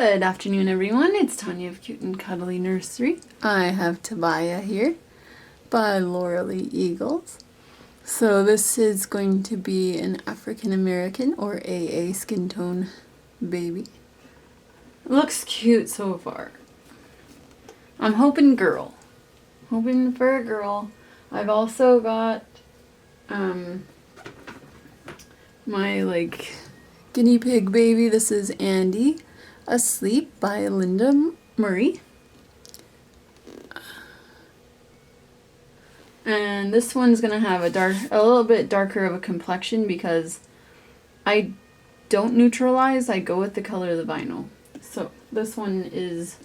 Good afternoon, everyone. It's Tanya of CuteNCuddlyNursery. I have Tobiah here by Laura Lee Eagles. So this is going to be an African American or AA skin tone baby. Looks cute so far. I'm hoping girl. Hoping for a girl. I've also got my guinea pig baby. This is Andy. Asleep by Linda Murray. And this one's gonna have a little bit darker of a complexion because I don't neutralize, I go with the color of the vinyl. So this one is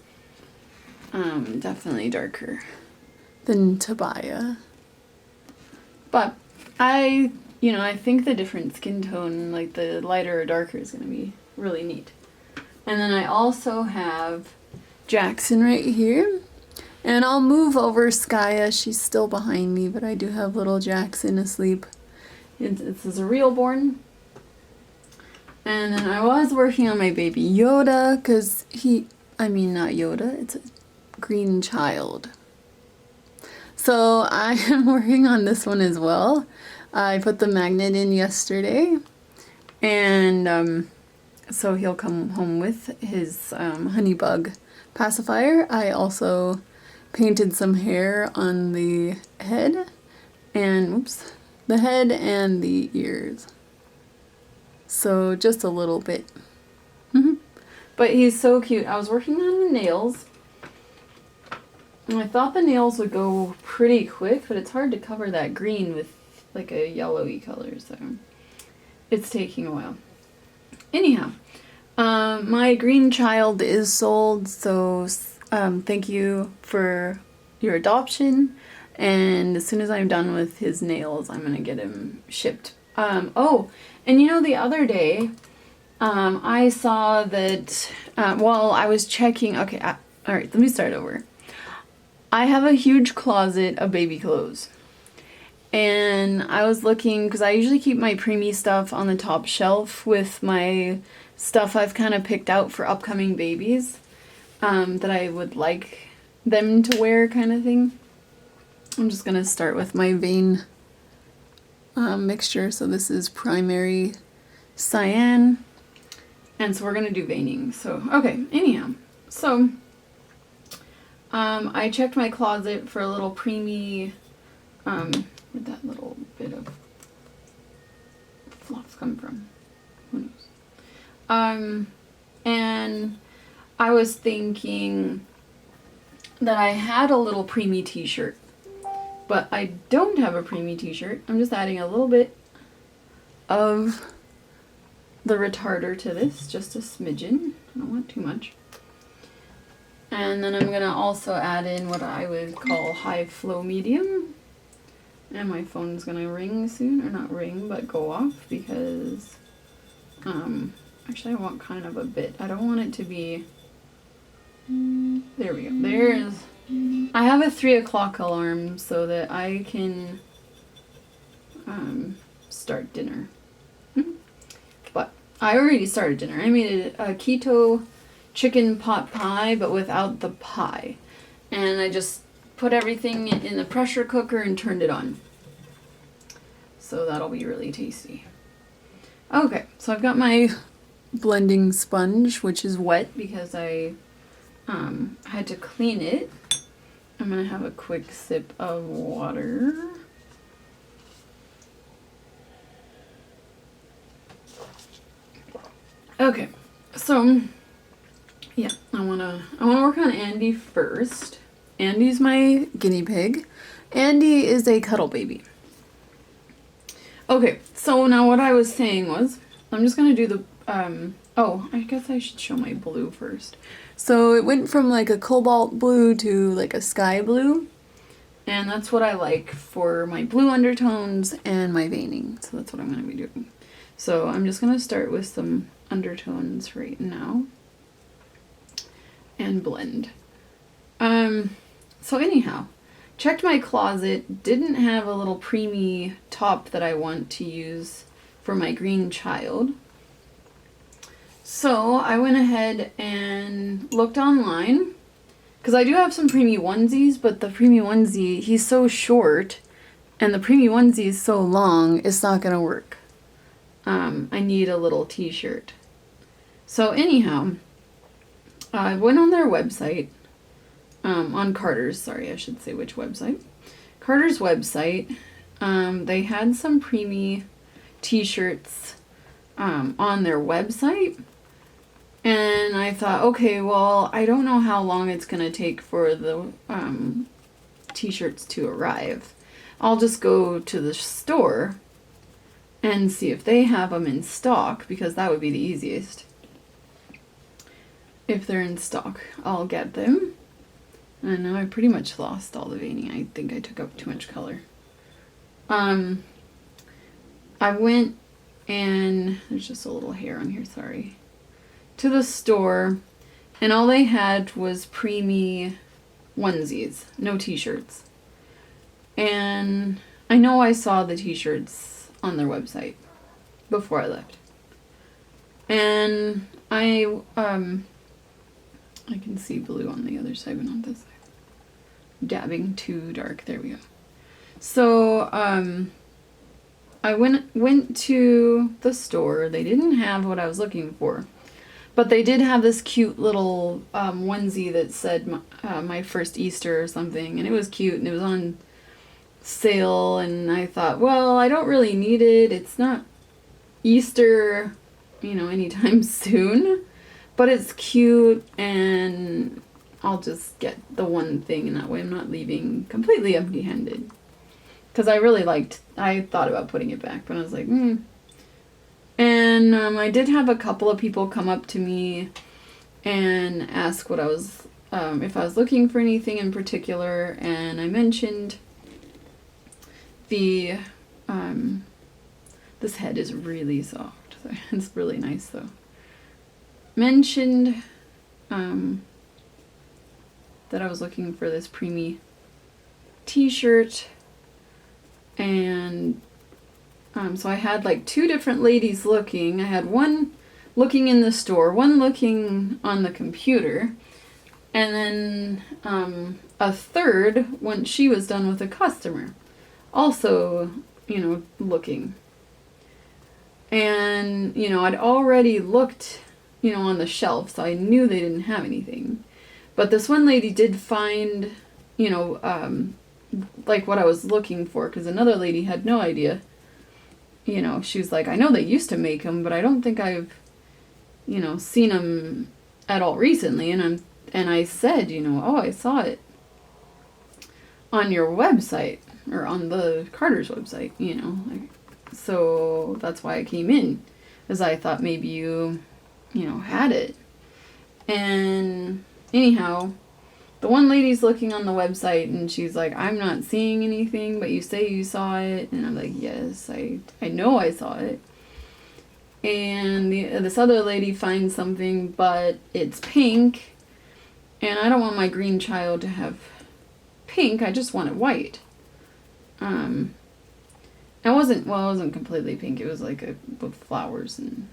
definitely darker than Tobiah. But I think the different skin tone, like the lighter or darker, is gonna be really neat. And then I also have Jackson right here. And I'll move over Skya. She's still behind me, but I do have little Jackson asleep. This is a Reborn. And then I was working on my baby Yoda, because not Yoda, it's a green child. So I am working on this one as well. I put the magnet in yesterday. And so he'll come home with his honeybug pacifier. I also painted some hair on the head and the ears. So just a little bit. But he's so cute. I was working on the nails. And I thought the nails would go pretty quick, but it's hard to cover that green with like a yellowy color, so it's taking a while. Anyhow, my green child is sold, so thank you for your adoption, and as soon as I'm done with his nails, I'm gonna get him shipped. Oh, and the other day, I saw that, while I was checking, okay, alright, let me start over. I have a huge closet of baby clothes. And I was looking, because I usually keep my preemie stuff on the top shelf with my stuff I've kind of picked out for upcoming babies that I would like them to wear, kind of thing. I'm just going to start with my vein mixture. So this is primary Cyan. And so we're going to do veining. So, okay, anyhow. So, I checked my closet for a little preemie... Where'd that little bit of fluff come from? Who knows? And I was thinking that I had a little preemie t-shirt, but I don't have a preemie t-shirt. I'm just adding a little bit of the retarder to this, just a smidgen. I don't want too much. And then I'm gonna also add in what I would call high flow medium. And my phone's gonna ring soon, or not ring, but go off, because, actually I want kind of a bit. I don't want it to be, there we go, I have a 3 o'clock alarm so that I can, start dinner. But I already started dinner. I made a keto chicken pot pie, but without the pie. And I just put everything in the pressure cooker and turned it on. So that'll be really tasty. Okay, so I've got my blending sponge, which is wet because I had to clean it. I'm gonna have a quick sip of water. Okay, so yeah, I wanna work on Andy first. Andy's my guinea pig. Andy is a cuddle baby. Okay, so now what I was saying was, I'm just gonna do the, oh, I guess I should show my blue first. So it went from like a cobalt blue to like a sky blue, and that's what I like for my blue undertones and my veining, so that's what I'm gonna be doing. So I'm just gonna start with some undertones right now, and blend. So anyhow, checked my closet, didn't have a little preemie top that I want to use for my green child. So I went ahead and looked online, because I do have some preemie onesies, but the preemie onesie, he's so short, and the preemie onesie is so long, it's not going to work. I need a little t-shirt. So anyhow, I went on their website, on Carter's, sorry, I should say which website. Carter's website, they had some preemie t-shirts on their website. And I thought, okay, well, I don't know how long it's going to take for the t-shirts to arrive. I'll just go to the store and see if they have them in stock, because that would be the easiest. If they're in stock, I'll get them. And now I pretty much lost all the veining. I think I took up too much color. I went and there's just a little hair on here, sorry. To the store, and all they had was preemie onesies, no t-shirts. And I know I saw the t-shirts on their website before I left. And I can see blue on the other side, but not this side. Dabbing too dark, there we go. So, I went to the store. They didn't have what I was looking for. But they did have this cute little onesie that said my first Easter or something, and it was cute, and it was on sale, and I thought, well, I don't really need it. It's not Easter, anytime soon, but it's cute, and I'll just get the one thing, and that way I'm not leaving completely empty-handed. Because I thought about putting it back, but I was like, And I did have a couple of people come up to me and ask what I was, if I was looking for anything in particular, and I mentioned the, this head is really soft, so it's really nice though. Mentioned, that I was looking for this preemie t-shirt, and so I had like two different ladies looking. I had one looking in the store, one looking on the computer, and then a third when she was done with a customer, also, looking. And, I'd already looked, on the shelf, so I knew they didn't have anything. But this one lady did find, like what I was looking for, because another lady had no idea. She was like, I know they used to make them, but I don't think I've, seen them at all recently. And I said, oh, I saw it on your website, or on the Carter's website, so that's why I came in, as I thought maybe you, had it. And anyhow, the one lady's looking on the website, and she's like, I'm not seeing anything, but you say you saw it. And I'm like, yes, I know I saw it. And this other lady finds something, but it's pink, and I don't want my green child to have pink, I just want it white. It wasn't completely pink, it was like with flowers and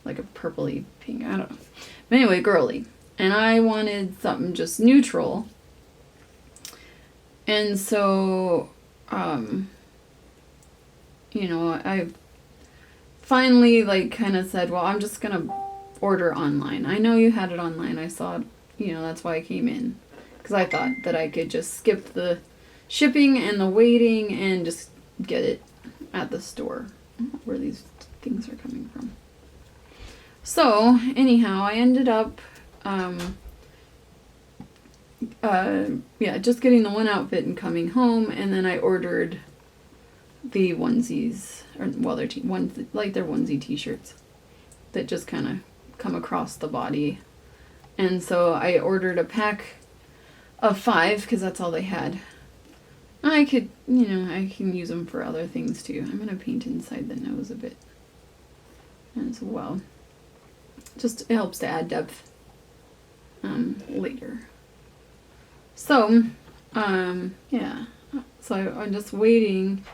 like a purpley pink, I don't know. But anyway, girly. And I wanted something just neutral. And so, I finally kind of said, well, I'm just going to order online. I know you had it online. I saw it, that's why I came in. Because I thought that I could just skip the shipping and the waiting and just get it at the store. I don't know where these things are coming from. So, anyhow, I ended up just getting the one outfit and coming home, and then I ordered the onesies, or they're they're onesie t-shirts that just kind of come across the body. And so I ordered a pack of 5 because that's all they had. I could, I can use them for other things too. I'm gonna paint inside the nose a bit as well. Just it helps to add depth later. So, yeah. So I'm just waiting.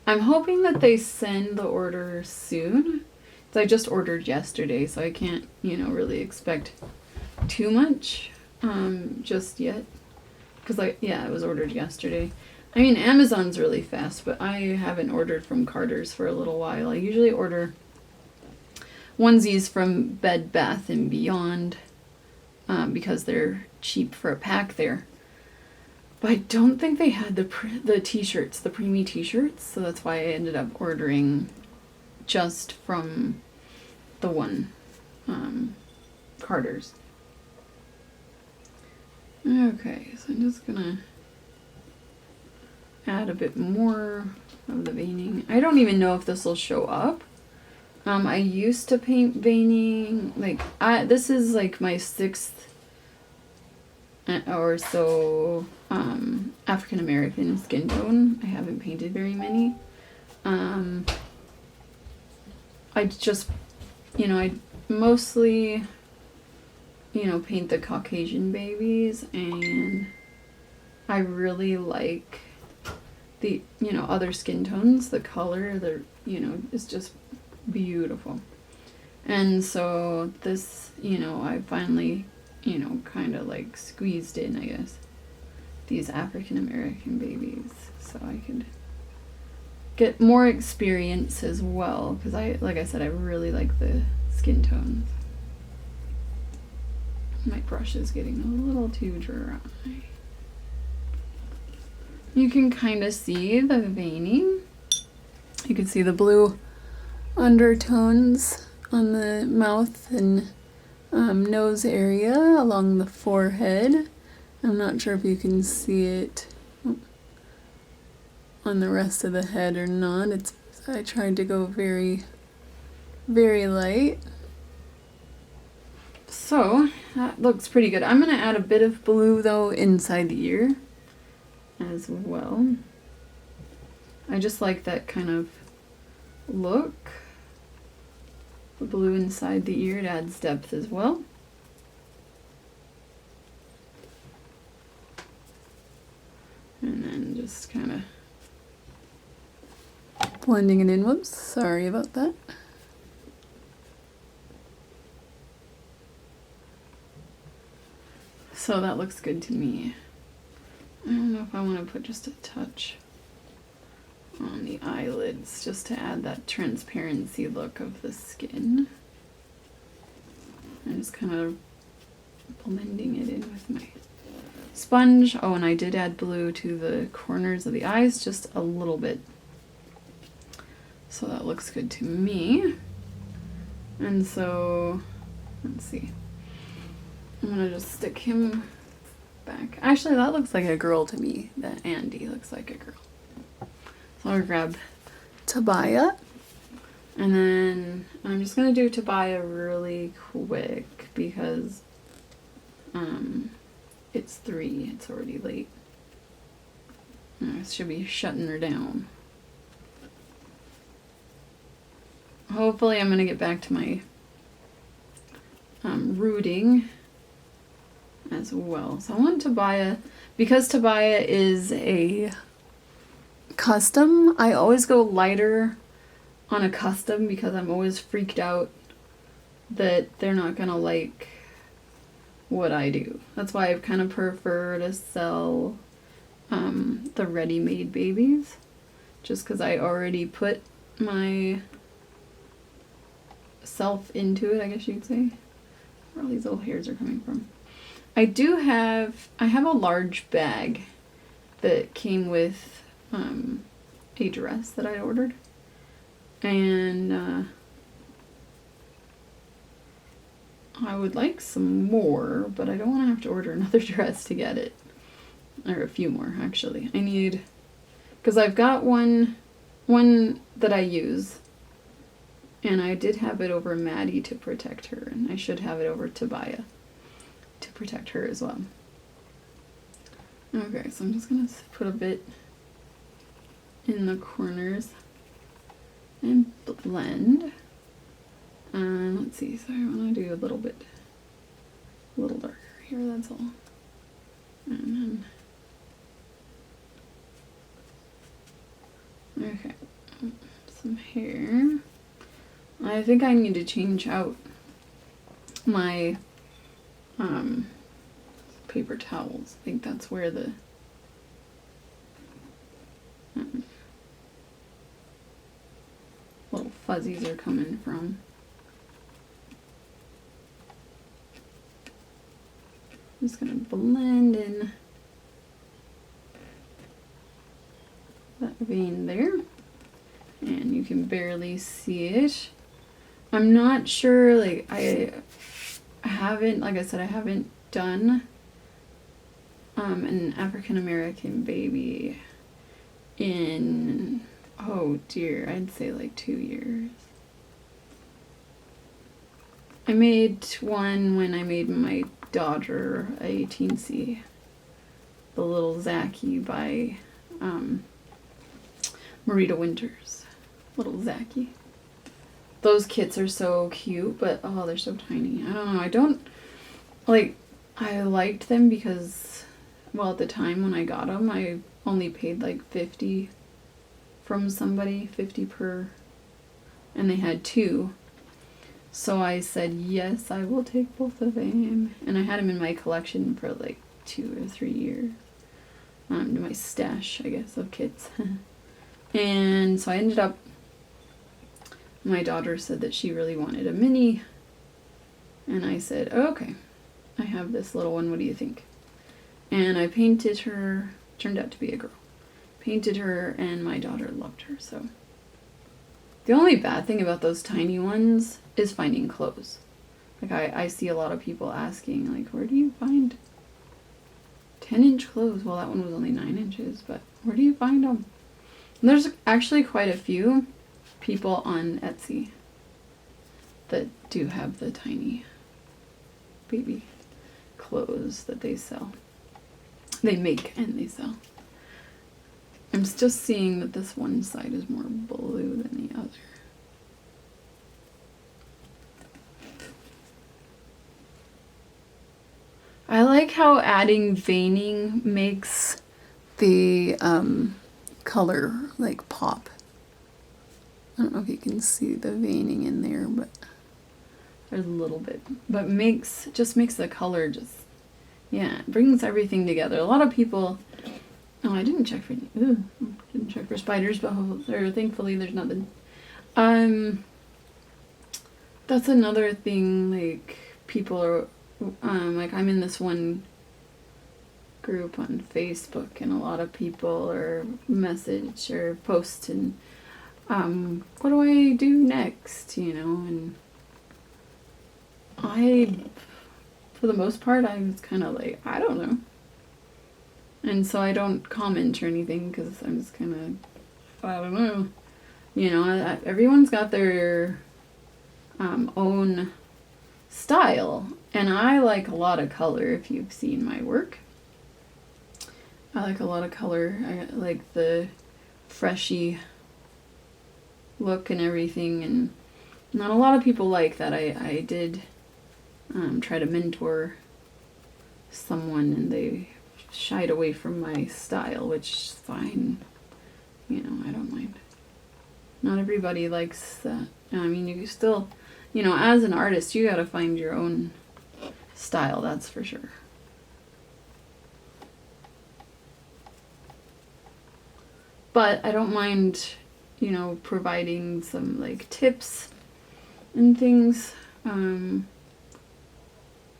I'm hoping that they send the order soon, So I just ordered yesterday, so I can't, you know, really expect too much just yet. Because it was ordered yesterday. I mean, Amazon's really fast, but I haven't ordered from Carter's for a little while. I usually order onesies from Bed Bath & Beyond because they're cheap for a pack there. But I don't think they had the t-shirts, the preemie t-shirts, so that's why I ended up ordering just from the one Carter's. Okay, so I'm just gonna add a bit more of the veining. I don't even know if this will show up. I used to paint veining, this is like my 6th or so African American skin tone. I haven't painted very many. I just, you know, I mostly, you know, paint the Caucasian babies, and I really like the, you know, other skin tones. The color, you know, is just beautiful. And so this, you know, I finally, you know, kind of like squeezed in, I guess, these African American babies so I could get more experience as well, because like I said, I really like the skin tones. My brush is getting a little too dry. You can kind of see the veining. You can see the blue undertones on the mouth and nose area along the forehead. I'm not sure if you can see it on the rest of the head or not. I tried to go very, very light. So that looks pretty good. I'm going to add a bit of blue though inside the ear as well. I just like that kind of look. The blue inside the ear, it adds depth as well. And then just kind of blending it in. Whoops, sorry about that. So that looks good to me. I don't know if I want to put just a touch on the eyelids just to add that transparency look of the skin. I'm just kind of blending it in with my sponge. Oh, and I did add blue to the corners of the eyes, just a little bit. So that looks good to me. And so, let's see. I'm gonna just stick him back. Actually, that looks like a girl to me. That Andy looks like a girl. So I'll grab Tobiah. And then I'm just gonna do Tobiah really quick because it's 3. It's already late. I should be shutting her down. Hopefully I'm gonna get back to my rooting as well. So I want Tobiah, because Tobiah is a custom, I always go lighter on a custom because I'm always freaked out that they're not gonna like what I do. That's why I kind of prefer to sell the ready-made babies, just because I already put my self into it, I guess you'd say. Where all these little hairs are coming from. I have a large bag that came with a dress that I ordered, and I would like some more, but I don't want to have to order another dress to get it, or a few more actually. I need, because I've got one that I use, and I did have it over Maddie to protect her, and I should have it over Tobiah to protect her as well. Okay, so I'm just gonna put a bit in the corners and blend. Let's see, so I want to do a little darker here, that's all. And then, okay, some hair. I think I need to change out my paper towels. I think that's where the little fuzzies are coming from. I'm just gonna blend in that vein there, and you can barely see it. I'm not sure, like I haven't, like I said, I haven't done an African American baby in, oh dear, I'd say like 2 years. I made one when I made my daughter a teensy, the little Zachy by Marita Winters. Little Zachy. Those kits are so cute, but oh, they're so tiny. I don't know. I don't like. I liked them because, well, at the time when I got them, I only paid like $50 from somebody, 50 per, and they had 2. So I said, yes, I will take both of them. And I had them in my collection for like 2 or 3 years. To my stash, I guess, of kits. And so I ended up, my daughter said that she really wanted a mini. And I said, oh, okay, I have this little one, what do you think? And I painted her, turned out to be a girl. Painted her, and my daughter loved her, so. The only bad thing about those tiny ones is finding clothes. Like I see a lot of people asking, like, where do you find 10-inch clothes? Well, that one was only 9 inches, but where do you find them? And there's actually quite a few people on Etsy that do have the tiny baby clothes that they sell. They make and they sell. I'm just seeing that this one side is more blue than the other. I like how adding veining makes the color like pop. I don't know if you can see the veining in there, but there's a little bit. But just makes the color just, yeah, it brings everything together. A lot of people, oh, I didn't check for, didn't check for spiders, but thankfully there's nothing. That's another thing, like, people are, like, I'm in this one group on Facebook, and a lot of people are message or post, and, what do I do next, you know, and for the most part, I was kind of like, I don't know. And so I don't comment or anything because I'm just kind of, I don't know. You know, everyone's got their own style. And I like a lot of color, if you've seen my work. I like a lot of color. I like the freshy look and everything. And not a lot of people like that. I did try to mentor someone, and they shied away from my style, which is fine. You know, I don't mind. Not everybody likes that. I mean, you still, you know, as an artist, you gotta find your own style, that's for sure. But I don't mind, you know, providing some, like, tips and things.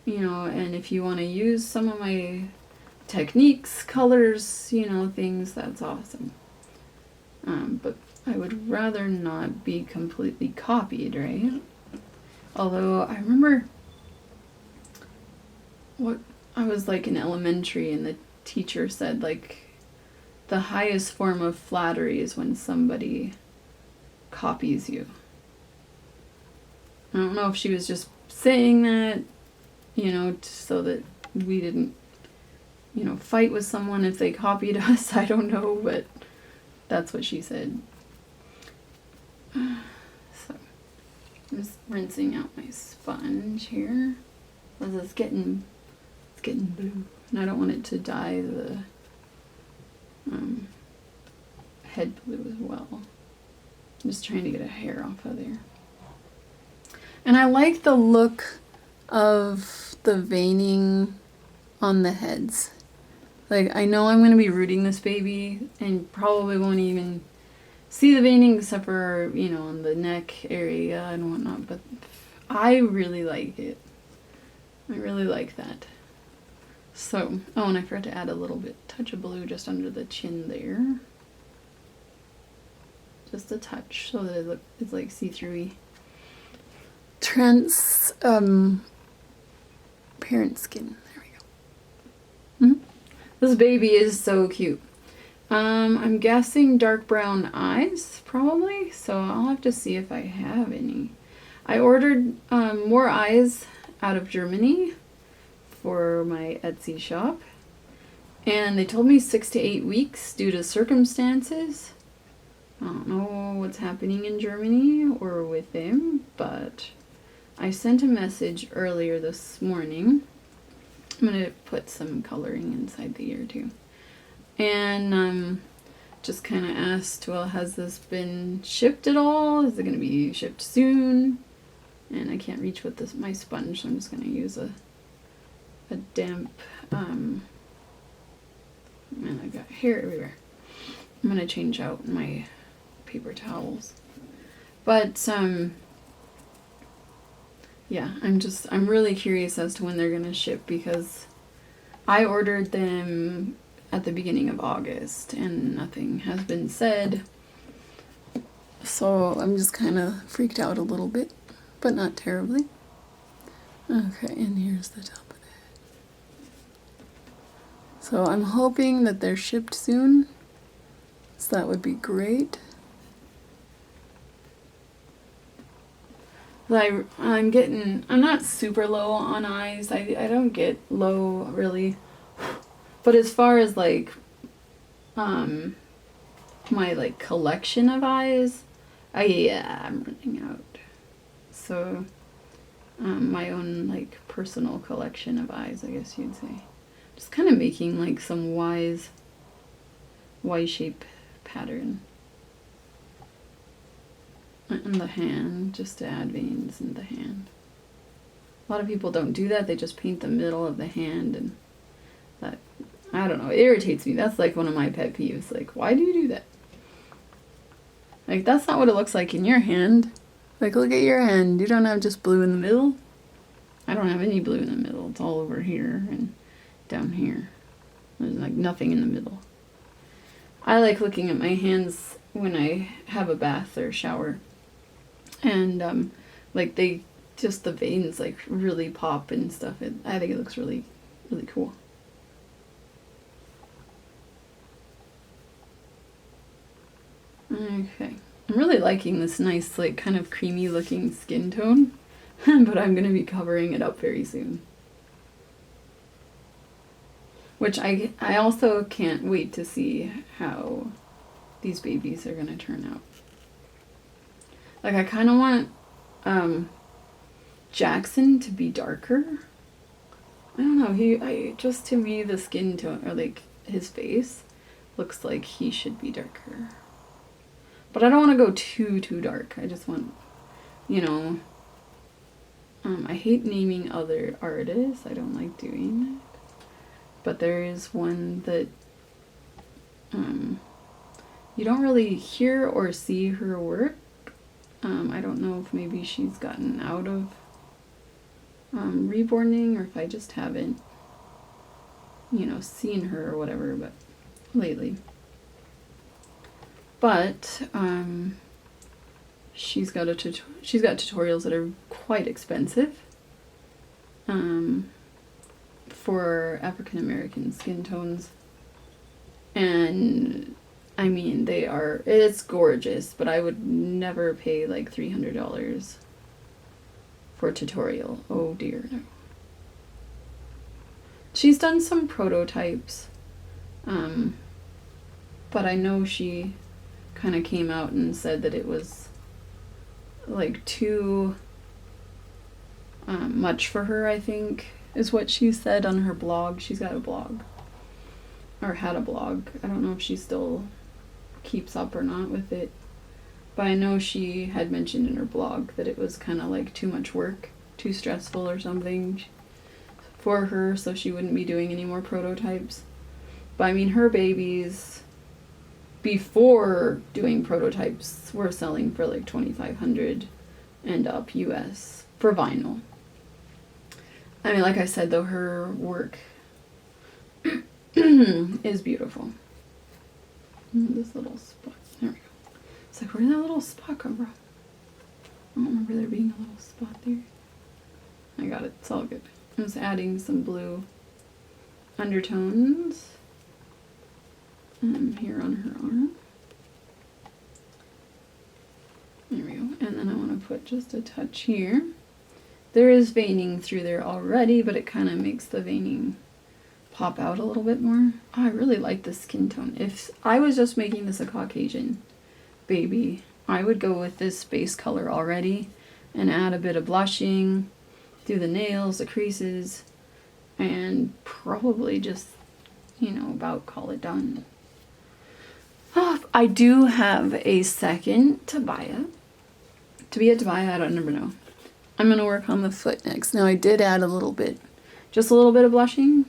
You know, and if you want to use some of my techniques, colors, you know, things, that's awesome. But I would rather not be completely copied, right? Although I remember what I was like in elementary, and the teacher said, like, the highest form of flattery is when somebody copies you. I don't know if she was just saying that, you know, so that we didn't, you know, fight with someone if they copied us. I don't know, but that's what she said. So, I'm just rinsing out my sponge here. Because it's getting blue. And I don't want it to dye the head blue as well. I'm just trying to get a hair off of there. And I like the look of the veining on the heads. Like, I know I'm going to be rooting this baby and probably won't even see the veining except for, you know, on the neck area and whatnot, but I really like it. I really like that. So, oh, and I forgot to add a little bit, touch of blue just under the chin there. Just a touch so that it's like see-through-y. Parent skin. There we go. This baby is so cute. I'm guessing dark brown eyes, probably, so I'll have to see if I have any. I ordered more eyes out of Germany for my Etsy shop, and they told me 6 to 8 weeks due to circumstances. I don't know what's happening in Germany or with them, but I sent a message earlier this morning. I'm going to put some coloring inside the ear too. And just kind of asked, well, has this been shipped at all? Is it going to be shipped soon? And I can't reach with my sponge, so I'm just going to use a damp, and I've got hair everywhere. I'm going to change out my paper towels. But, yeah, I'm really curious as to when they're going to ship, because I ordered them at the beginning of August and nothing has been said. So I'm just kind of freaked out a little bit, but not terribly. Okay, and here's the top of it. So I'm hoping that they're shipped soon. So that would be great. I'm not super low on eyes. I don't get low really. But as far as like my like collection of eyes, I'm running out. So my own like personal collection of eyes, I guess you'd say. Just kind of making like some Y-shape pattern on the hand, just to add veins in the hand. A lot of people don't do that. They just paint the middle of the hand, and that, I don't know, it irritates me. That's like one of my pet peeves. Like, why do you do that? Like, that's not what it looks like in your hand. Like, look at your hand. You don't have just blue in the middle. I don't have any blue in the middle. It's all over here and down here. There's like nothing in the middle. I like looking at my hands when I have a bath or shower. And, like, the veins, like, really pop and stuff. I think it looks really, really cool. Okay. I'm really liking this nice, like, kind of creamy looking skin tone, but I'm going to be covering it up very soon. Which I also can't wait to see how these babies are going to turn out. Like, I kind of want Jackson to be darker. I don't know, just to me, the skin tone, or like his face, looks like he should be darker. But I don't want to go too dark. I just want, you know, I hate naming other artists. I don't like doing it. But there is one that you don't really hear or see her work. I don't know if maybe she's gotten out of reborning, or if I just haven't, you know, seen her or whatever, but lately. But she's got tutorials that are quite expensive for African American skin tones, and I mean, it's gorgeous, but I would never pay like $300 for a tutorial. Oh dear, no. She's done some prototypes, but I know she kind of came out and said that it was like too much for her, I think, is what she said on her blog. She's got a blog, or had a blog. I don't know if she still keeps up or not with it, But I know she had mentioned in her blog that it was kind of like too much work, too stressful or something for her, so she wouldn't be doing any more prototypes. But I mean, her babies before doing prototypes were selling for like $2,500 and up US for vinyl. I mean, like I said though, her work is beautiful. This little spot, there we go. It's like, where did that little spot come from? I don't remember there being a little spot there. I got it, it's all good. I'm just adding some blue undertones here on her arm. There we go. And then I want to put just a touch here. There is veining through there already, but it kind of makes the veining pop out a little bit more. Oh, I really like the skin tone. If I was just making this a Caucasian baby, I would go with this base color already and add a bit of blushing, do the nails, the creases, and probably just, you know, about call it done. Oh, I do have a second Tobiah. To be a Tobiah, I don't never know. I'm going to work on the foot next. Now I did add a little bit, just a little bit of blushing.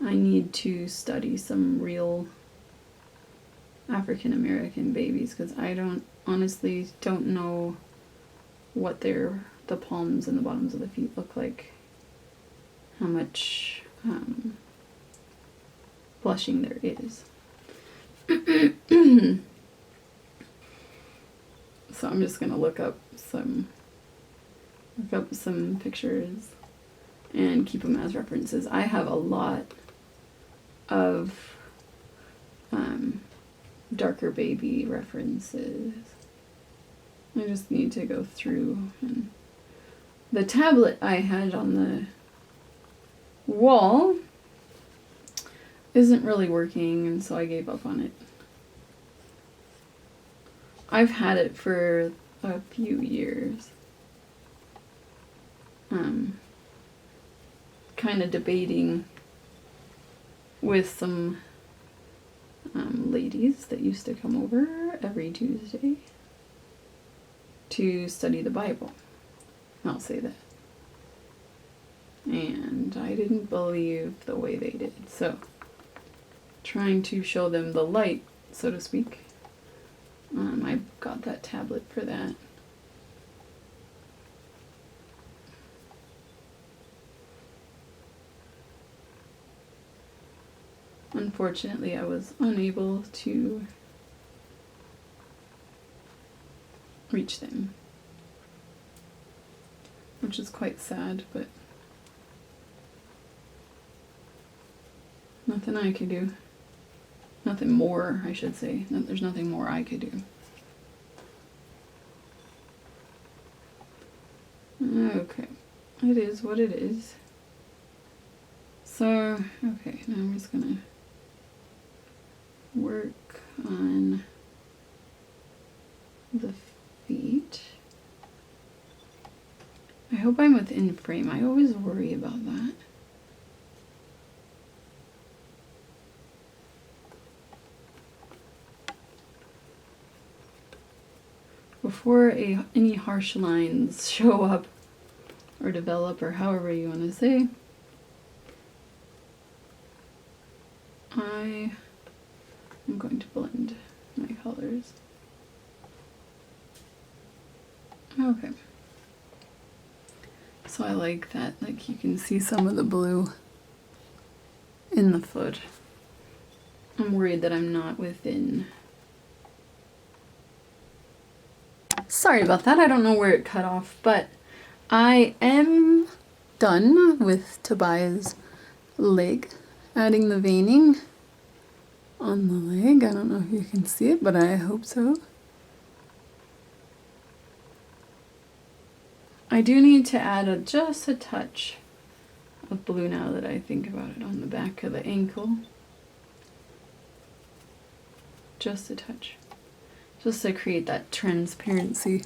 I need to study some real African American babies because I honestly don't know what the palms and the bottoms of the feet look like. How much blushing there is. So I'm just gonna look up some pictures and keep them as references. I have a lot of darker baby references. I just need to go through, and the tablet I had on the wall isn't really working, and so I gave up on it. I've had it for a few years. Kind of debating with some ladies that used to come over every Tuesday to study the Bible. I'll say that. And I didn't believe the way they did, so trying to show them the light, so to speak. I got that tablet for that. Unfortunately, I was unable to reach them, which is quite sad, but nothing I could do. Nothing more, I should say. There's nothing more I could do. Okay. It is what it is. So, okay, now I'm just gonna work on the feet. I hope I'm within frame. I always worry about that. Before any harsh lines show up or develop, or however you want to say, I am going to blend my colors. Okay. So I like that, like you can see some of the blue in the foot. I'm worried that I'm not within. Sorry about that, I don't know where it cut off, but I am done with Tobiah's leg. Adding the veining on the leg. I don't know if you can see it, but I hope so. I do need to add just a touch of blue now that I think about it on the back of the ankle. Just a touch. Just to create that transparency.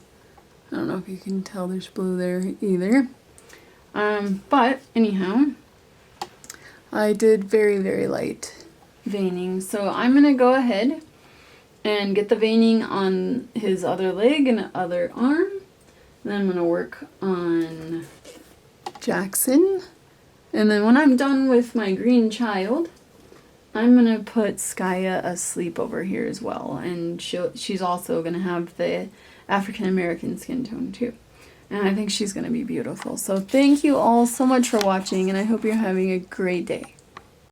I don't know if you can tell there's blue there either. But anyhow, I did very, very light veining. So I'm going to go ahead and get the veining on his other leg and other arm. And then I'm going to work on Jackson. And then when I'm done with my green child, I'm going to put Skya asleep over here as well. And she's also going to have the African American skin tone too. And I think she's going to be beautiful. So thank you all so much for watching, and I hope you're having a great day.